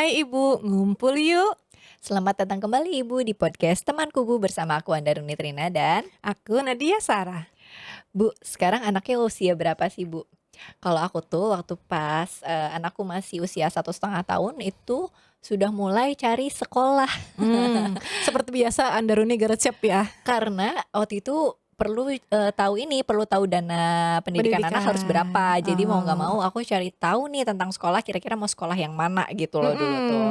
Hai Ibu, ngumpul yuk. Selamat datang kembali Ibu di podcast Teman Kubu bersama aku Andaruni Trina dan Aku Nadia Sarah. Bu, sekarang anaknya usia berapa sih Bu? Kalau aku tuh waktu pas anakku masih usia 1,5 tahun itu sudah mulai cari sekolah Seperti biasa Andaruni gercep ya, karena waktu itu perlu tahu dana pendidikan anak harus pendidikan. berapa. Jadi mau nggak Oh, mau aku cari tahu nih tentang sekolah kira-kira mau sekolah yang mana gitu loh dulu tuh.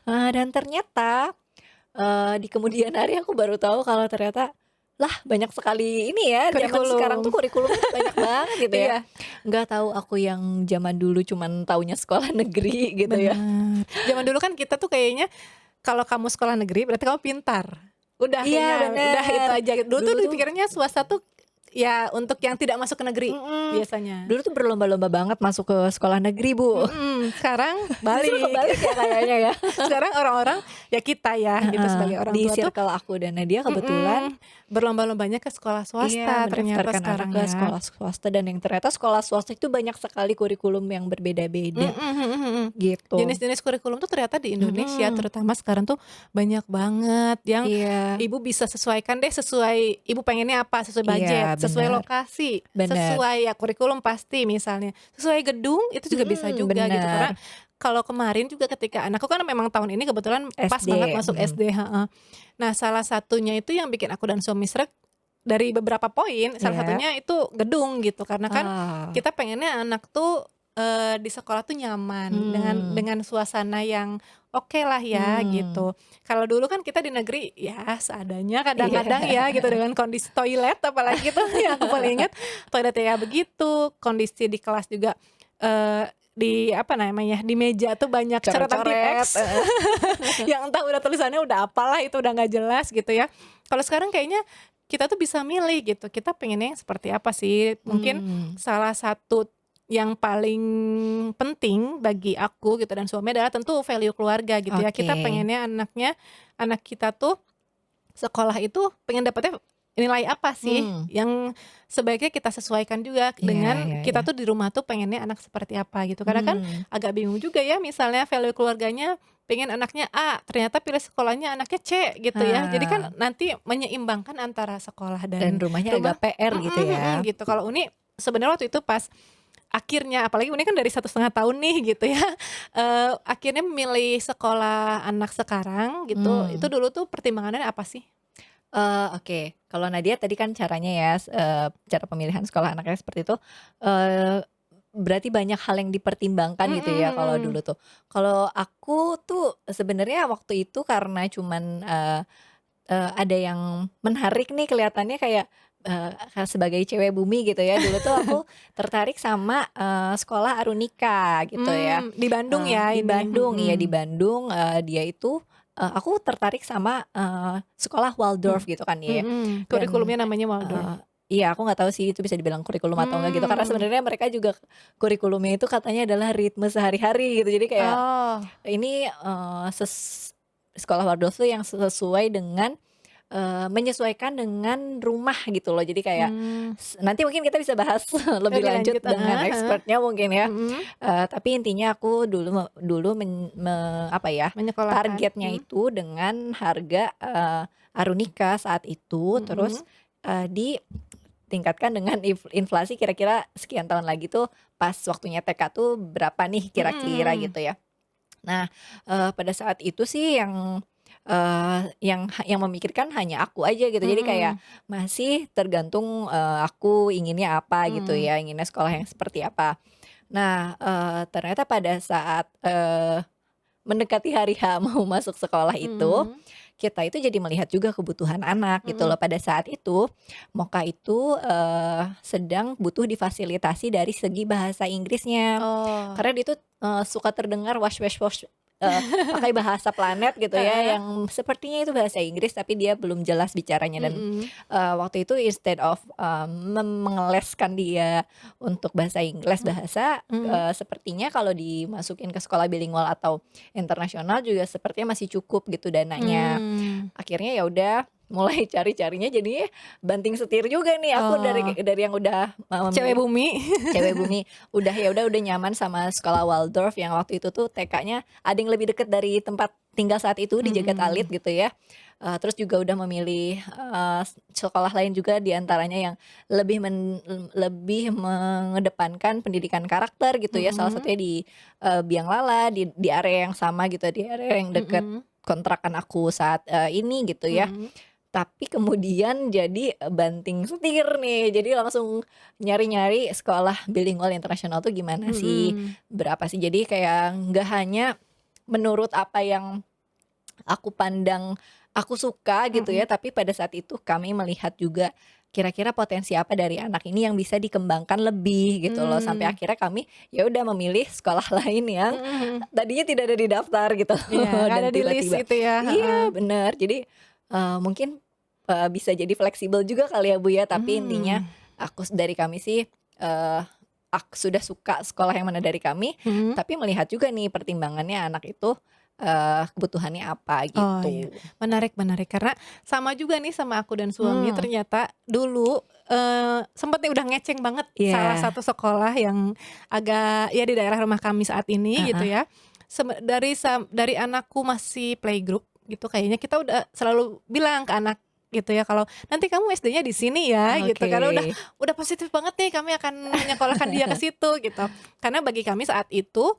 mhm. Dan ternyata di kemudian hari aku baru tahu kalau ternyata, lah banyak sekali ini ya, zaman sekarang Kurikulum. tuh kurikulumnya tuh banyak banget gitu ya. Iya, Nggak tahu aku yang zaman dulu cuman taunya sekolah negeri gitu ya. benar. Zaman dulu kan kita tuh kayaknya kalau kamu sekolah negeri berarti kamu pintar. Udah Iya kayaknya, udah itu bener, aja. Dulu tuh dulu tuh dipikirnya swasta tuh ya untuk yang tidak masuk ke negeri mhm, biasanya. dulu tuh berlomba-lomba banget masuk ke sekolah negeri Bu. Sekarang Justru balik. kebalik ya kayaknya ya. Sekarang orang-orang ya kita ya gitu Heeh, sebagai orang di tua tuh circle aku dan Nadia kebetulan berlomba-lombanya ke sekolah iya, swasta ternyata mendaftarkan anak sekarang ke ya. sekolah swasta dan yang ternyata sekolah swasta itu banyak sekali kurikulum yang berbeda-beda Mhm. gitu. Jenis-jenis kurikulum tuh ternyata di Indonesia Mhm, terutama sekarang tuh banyak banget yang iya ibu bisa sesuaikan deh sesuai ibu pengennya apa, sesuai budget, iya, sesuai bener lokasi, bener, sesuai ya kurikulum pasti misalnya, sesuai gedung itu juga bisa juga gitu. bener, Karena kalau kemarin juga ketika anakku kan memang tahun ini kebetulan pas banget SD, masuk SD, heeh. Nah, salah satunya itu yang bikin aku dan suami sreg dari beberapa poin, salah iya, satunya itu gedung gitu. Karena kan ah, kita pengennya anak tuh, di sekolah tuh nyaman mmm, dengan suasana yang oke lah ya mmm, gitu. Kalau dulu kan kita di negeri ya seadanya iya, kadang-kadang ya gitu dengan kondisi toilet apalagi itu yang aku paling ingat toiletnya ya begitu, kondisi di kelas juga, di apa namanya, di meja tuh banyak coretan tip coret-coret, X yang entah udah tulisannya udah apalah itu udah nggak jelas gitu ya. Kalau sekarang kayaknya kita tuh bisa milih gitu, kita pengennya yang seperti apa sih. Mungkin mmm, salah satu yang paling penting bagi aku gitu dan suami adalah tentu value keluarga gitu ya. oke, Kita pengennya anak kita tuh sekolah itu pengen dapetnya nilai apa sih mmm, yang sebaiknya kita sesuaikan juga iya dengan iya iya, kita tuh di rumah tuh pengennya anak seperti apa gitu. Kadang kan mmm, agak bingung juga ya misalnya value keluarganya pengen anaknya A, ternyata pilih sekolahnya anaknya C gitu ya. Jadi kan ah, nanti menyeimbangkan antara sekolah dan dan rumahnya agak rumah PR gitu ya, gitu. Kalau Uni sebenarnya waktu itu pas akhirnya apalagi Uni kan dari 1,5 tahun nih gitu ya, akhirnya memilih sekolah anak sekarang gitu, itu mmm. dulu tuh pertimbangannya apa sih? Oke. Kalau Nadia tadi kan caranya ya, cara pemilihan sekolah anaknya seperti itu, eee, berarti banyak hal yang dipertimbangkan Mhm gitu ya kalau mhm. dulu tuh. Kalau aku tuh sebenarnya waktu itu karena cuman, ada yang menarik nih kelihatannya kayak, sebagai cewek bumi gitu ya, dulu tuh aku tertarik sama, sekolah Arunika gitu ya. Di Bandung ya Di ini? Bandung, iya di Mhm. Bandung, dia itu aku tertarik sama, sekolah Waldorf gitu kan ya, dan, Kurikulumnya namanya Waldorf. eee iya aku nggak tahu sih itu bisa dibilang kurikulum atau enggak gitu, karena Mhm. sebenarnya mereka juga kurikulumnya itu katanya adalah ritme sehari-hari gitu. Jadi kayak Oh, ini, sekolah Waldorf tuh yang sesuai dengan menyesuaikan dengan rumah gitu loh. Jadi kayak mmm, nanti mungkin kita bisa bahas lebih lebih lanjut lanjut, dengan heeh heeh, expertnya mungkin ya. mhm, Tapi intinya aku dulu apa ya, menyekolahkan, targetnya itu dengan harga, Arunika saat itu, terus, mhm, ditingkatkan dengan inflasi kira-kira sekian tahun lagi tuh pas waktunya TK tuh berapa nih mhm kira-kira mhm, gitu ya. Nah, pada saat itu sih yang memikirkan hanya aku aja gitu. Jadi kayak mhm, masih tergantung, aku inginnya apa gitu mmm, ya, inginnya sekolah yang seperti apa. Nah, ternyata pada saat, mendekati hari H mau masuk sekolah itu, mhm, kita itu jadi melihat juga kebutuhan anak gitu mhm. loh. Pada saat itu, Moka itu, sedang butuh difasilitasi dari segi bahasa Inggrisnya. Oh, Karena dia tuh, suka terdengar wash-wash-wash, pakai bahasa planet gitu ya, heeh, yang sepertinya itu bahasa Inggris tapi dia belum jelas bicaranya dan, mhm, waktu itu instead of, mengeleskan dia untuk les mhm bahasa, mhm, sepertinya kalau dimasukin ke sekolah bilingual atau internasional juga sepertinya masih cukup gitu dananya. mmm, Akhirnya ya udah mulai cari-carinya jadinya banting setir juga nih aku Oh, dari yang udah cewek memilih bumi. cewek bumi, udah nyaman sama sekolah Waldorf yang waktu itu tuh TK-nya ada yang lebih deket dari tempat tinggal saat itu di Jagatalid Mhm, gitu ya. Terus juga udah memilih, sekolah lain juga di antaranya yang lebih mengedepankan pendidikan karakter gitu ya, salah mhm, satunya di, Biang Lala di area yang sama gitu, di area yang deket mhm, kontrakan aku saat, ini gitu ya. mhm, Tapi kemudian jadi, banting setir nih, jadi langsung nyari-nyari sekolah bilingual internasional tuh gimana sih, mhm, berapa sih. Jadi kayak nggak hanya menurut apa yang aku pandang aku suka gitu mhm. ya, tapi pada saat itu kami melihat juga kira-kira potensi apa dari anak ini yang bisa dikembangkan lebih gitu loh, sampai Mmm, akhirnya kami ya udah memilih sekolah lain yang mhm, mhm. tadinya tidak ada di daftar gitu Iya, nggak dan ada di list tiba-tiba itu ya, heeh. iya bener, jadi, mungkin, bisa jadi fleksibel juga kali ya Bu ya, tapi intinya Mmm, dari kami sih, eee, sudah suka sekolah yang mana dari kami, mhm. tapi melihat juga nih pertimbangannya anak itu, kebutuhannya apa Oh iya, gitu. menarik menarik karena sama juga nih sama aku dan suami Mmm, ternyata dulu, sempet nih udah ngeceng banget salah iya, satu sekolah yang agak ya di daerah rumah kami saat ini gitu heeh, ya. Dari anakku masih playgroup gitu kayaknya kita udah selalu bilang ke anak gitu ya kalau, "Nanti kamu SD-nya di sini ya," gitu oke, karena udah positif banget nih kami akan menyekolahkan dia ke situ gitu. Karena bagi kami saat itu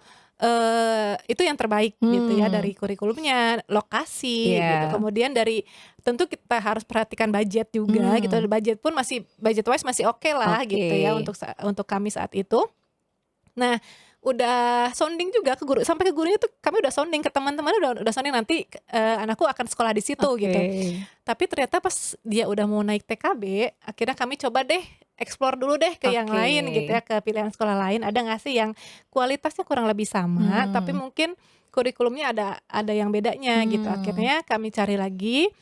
yang terbaik gitu ya hmm, dari kurikulumnya, lokasi gitu, iya, kemudian dari tentu kita harus perhatikan budget juga gitu, mmm, budget pun budget wise masih okelah oke, gitu ya untuk kami saat itu. Nah, udah sounding juga ke guru, sampai ke gurunya tuh kami udah sounding ke teman-teman udah sounding nanti, anakku akan sekolah di situ oke, gitu. Tapi ternyata pas dia udah mau naik TKB, akhirnya kami coba deh explore dulu deh ke yang oke, lain gitu ya, ke pilihan sekolah lain, ada nggak sih yang kualitasnya kurang lebih sama, tapi mmm, mungkin kurikulumnya ada yang bedanya gitu. mmm, Akhirnya kami cari lagi,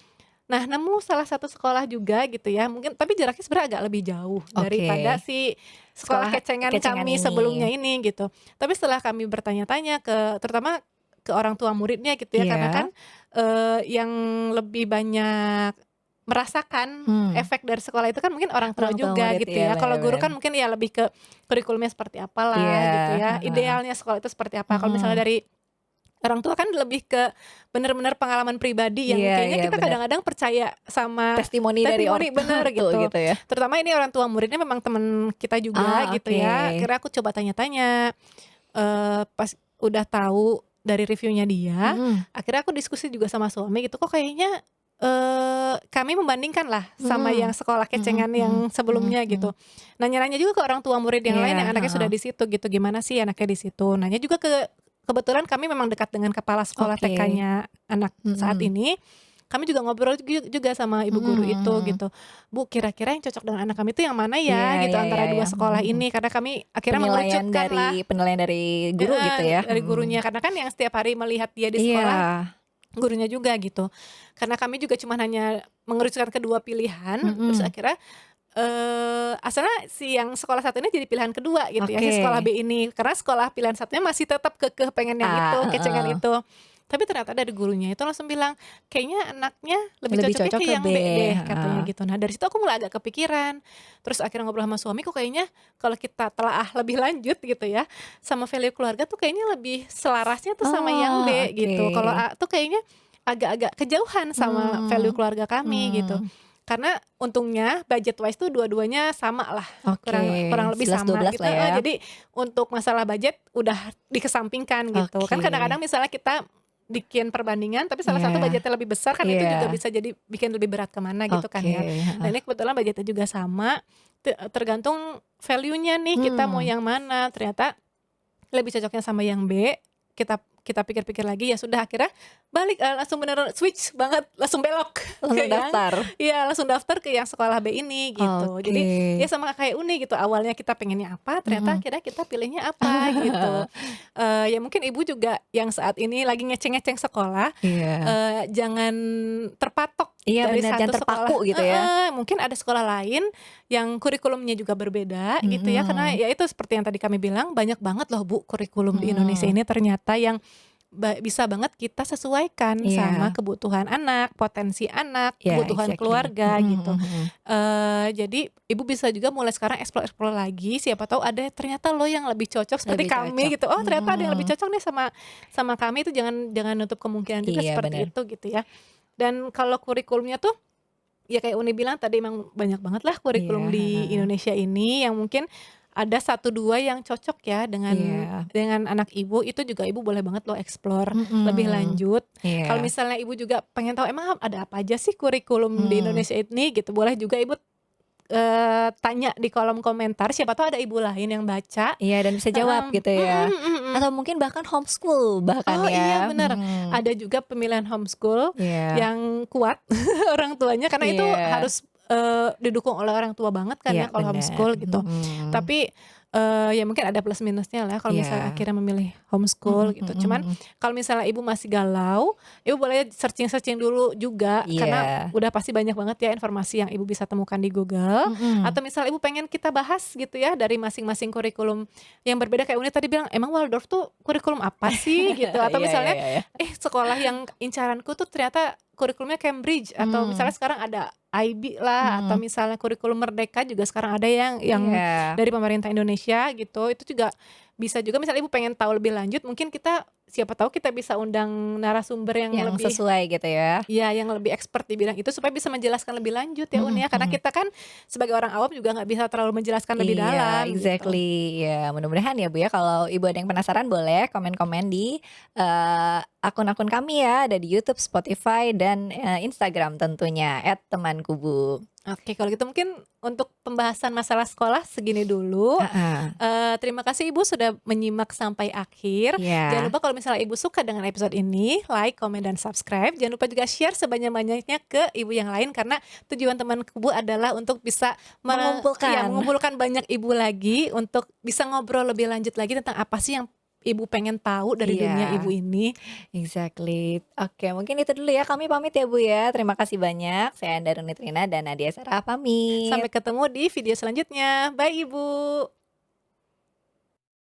nah nemu salah satu sekolah juga gitu ya, mungkin tapi jaraknya sebenarnya agak lebih jauh oke, daripada si sekolah sekolah kecengan kecengan kami ini, sebelumnya ini gitu. Tapi setelah kami bertanya-tanya terutama ke orang tua muridnya gitu ya, karena iya, kan, yang lebih banyak merasakan hmm, efek dari sekolah itu kan mungkin orang tua orang tua juga murid, gitu iya ya. Kalau guru bener, kan mungkin ya lebih ke kurikulumnya seperti iya, apalah gitu ya, heeh, idealnya sekolah itu seperti apa. Kalau misalnya mhm, dari orang tua kan lebih ke bener-bener pengalaman pribadi yang iya kayaknya iya kita bener, kadang-kadang percaya sama testimoni dari testimoni bener ortu gitu. gitu ya? Terutama ini orang tua muridnya memang temen kita juga Ah, gitu oke, ya. Akhirnya aku coba tanya-tanya, pas udah tahu dari reviewnya dia, mhm, akhirnya aku diskusi juga sama suami gitu, kok kayaknya, kami membandingkan lah sama yang mhm, sekolah mhm kecengan yang mhm mhm sebelumnya mhm, gitu. Nanya-nanya juga ke orang tua murid yang iya, lain yang anaknya sudah heeh, di situ gitu, gimana sih anaknya di situ. Nanya juga kebetulan kami memang dekat dengan kepala sekolah oke, TK-nya anak saat mhm, ini, kami juga ngobrol juga sama ibu mhm guru mhm itu mhm, gitu, "Bu, kira-kira yang cocok dengan anak kami itu yang mana iya ya?" Gitu, iya iya antara iya, 2 mhm sekolah mhm, ini. Karena kami akhirnya mengerucutkan lah. penilaian dari guru gitu Heeh, ya? dari Mhm, gurunya, karena kan yang setiap hari melihat dia di iya, sekolah, gurunya juga gitu. Karena kami juga cuman hanya mengerucutkan kedua pilihan, terus mhm, akhirnya, asalnya si yang sekolah satu ini jadi pilihan kedua gitu ya, si oke, sekolah B ini. Karena sekolah pilihan satunya masih tetap kekeh pengen yang itu, ah, kecengan heeh, itu. Tapi ternyata dari gurunya itu langsung bilang, "Kayaknya anaknya lebih lebih cocoknya cocok ke ke B, yang B deh," katanya heeh, gitu. Nah dari situ aku mulai agak kepikiran, terus akhirnya ngobrol sama suami, kok kayaknya kalau kita telaah lebih lanjut gitu ya, sama value keluarga tuh kayaknya lebih selarasnya tuh sama yang oh, B oke, gitu. Kalau A tuh kayaknya agak-agak kejauhan sama value mmm, keluarga kami gitu. mmm, Karena untungnya budget wise tuh dua-duanya sama lah, oke, kurang kurang lebih sebelas dua sama belas gitu lah heeh, ya? jadi untuk masalah budget udah dikesampingkan gitu. Kan Oke, kadang-kadang misalnya kita bikin perbandingan tapi salah satu iya budgetnya lebih besar kan itu juga iya, bisa jadi bikin lebih berat ke mana gitu kan oke, ya. Nah heeh, ini kebetulan budgetnya juga sama, tergantung value-nya nih kita mau mmm, yang mana, ternyata lebih cocoknya sama yang B, kita kita pikir-pikir lagi, ya sudah akhirnya balik, langsung bener switch banget, langsung belok ke langsung yang daftar? iya langsung daftar ke yang sekolah B ini gitu. Oke, Jadi ya sama kayak Uni gitu, awalnya kita pengennya apa, ternyata mhm. akhirnya kita pilihnya apa gitu. Ya mungkin Ibu juga yang saat ini lagi ngeceng-ngeceng sekolah, Iya. jangan terpatok Iya dari bener, satu jangan terpaku sekolah gitu ya? heeh, mungkin ada sekolah lain yang kurikulumnya juga berbeda gitu ya, karena Mhm, ya itu seperti yang tadi kami bilang banyak banget loh Bu kurikulum di Indonesia mhm, ini ternyata yang bisa banget kita sesuaikan sama Iya. kebutuhan anak, potensi anak, Iya, kebutuhan exactly. keluarga gitu. Mhm mhm. Jadi ibu bisa juga mulai sekarang explore-explore lagi, siapa tahu ada ternyata loh yang lebih cocok seperti Lebih cocok. kami gitu, oh ternyata ada yang lebih Mhm. cocok nih sama sama kami, itu jangan jangan nutup kemungkinan juga Iya, seperti bener. itu gitu ya. Dan kalau kurikulumnya tuh, ya kayak Uni bilang tadi emang banyak banget lah Iya, kurikulum di heeh. Indonesia ini yang mungkin ada satu 2 yang cocok ya Iya. dengan anak ibu, itu juga ibu boleh banget loh explore lebih Mhm. lanjut. Kalau Iya. misalnya ibu juga pengen tahu emang ada apa aja sih kurikulum di Mmm. Indonesia ini gitu, boleh juga ibu, tanya di kolom komentar, siapa tahu ada ibu lain yang baca. Iya, dan bisa jawab Heeh, gitu mhm ya. mhm mhm. Atau mungkin bahkan homeschool bahkan Oh iya ya. bener, Mhm. ada juga pemilihan homeschool Iya. yang kuat orang tuanya karena itu Iya. harus, didukung oleh orang tua banget kan Iya, ya kalau bener. homeschool gitu. Mhm. Tapi, ya mungkin ada plus minusnya lah kalau misalnya Iya. akhirnya memilih homeschool Mhm gitu. mhm Cuman mhm. kalau misalnya ibu masih galau, ibu boleh searching-searching dulu juga karena Iya. udah pasti banyak banget ya informasi yang ibu bisa temukan di Google, Mhm. atau misal ibu pengen kita bahas gitu ya dari masing-masing kurikulum yang berbeda kayak Uni tadi bilang, "Emang Waldorf tuh kurikulum apa sih?" Gitu, atau Iya iya misalnya, iya iya. sekolah yang incaranku tuh ternyata kurikulumnya Cambridge, atau Mmm. misalnya sekarang ada IB lah, atau Mhm. misalnya kurikulum Merdeka juga sekarang ada yang Iya. dari pemerintah Indonesia gitu. Itu juga bisa juga misalnya ibu pengen tahu lebih lanjut, mungkin kita siapa tahu kita bisa undang narasumber yang Yang lebih sesuai gitu ya. ya yang lebih expert di bidang itu supaya bisa menjelaskan lebih lanjut ya, Un, Mhm ya. Karena mhm. kita kan sebagai orang awam juga nggak bisa terlalu menjelaskan lebih Iya, dalam gitu. exactly. Ya, mudah-mudahan ya, Bu, ya, kalau Ibu ada yang penasaran boleh komen-komen di, akun-akun kami ya, ada di YouTube, Spotify, dan, Instagram tentunya @temankubu. Oke, kalau gitu mungkin untuk pembahasan masalah sekolah segini dulu. Heeh. Terima kasih Ibu sudah menyimak sampai akhir. Jangan Iya. lupa kalau misalnya Ibu suka dengan episode ini, like, komen, dan subscribe. Jangan lupa juga share sebanyak-banyaknya ke ibu yang lain karena tujuan teman kubu adalah untuk bisa ya Mengumpulkan. mengumpulkan banyak ibu lagi untuk bisa ngobrol lebih lanjut lagi tentang apa sih yang ibu pengen tahu dari dunia ibu Iya, ini. exactly. Oke, mungkin itu dulu ya, kami pamit ya, Bu, ya. Terima kasih banyak. Saya Anda Runitrina dan Nadia Sarah pamit. Sampai ketemu di video selanjutnya. Bye Ibu.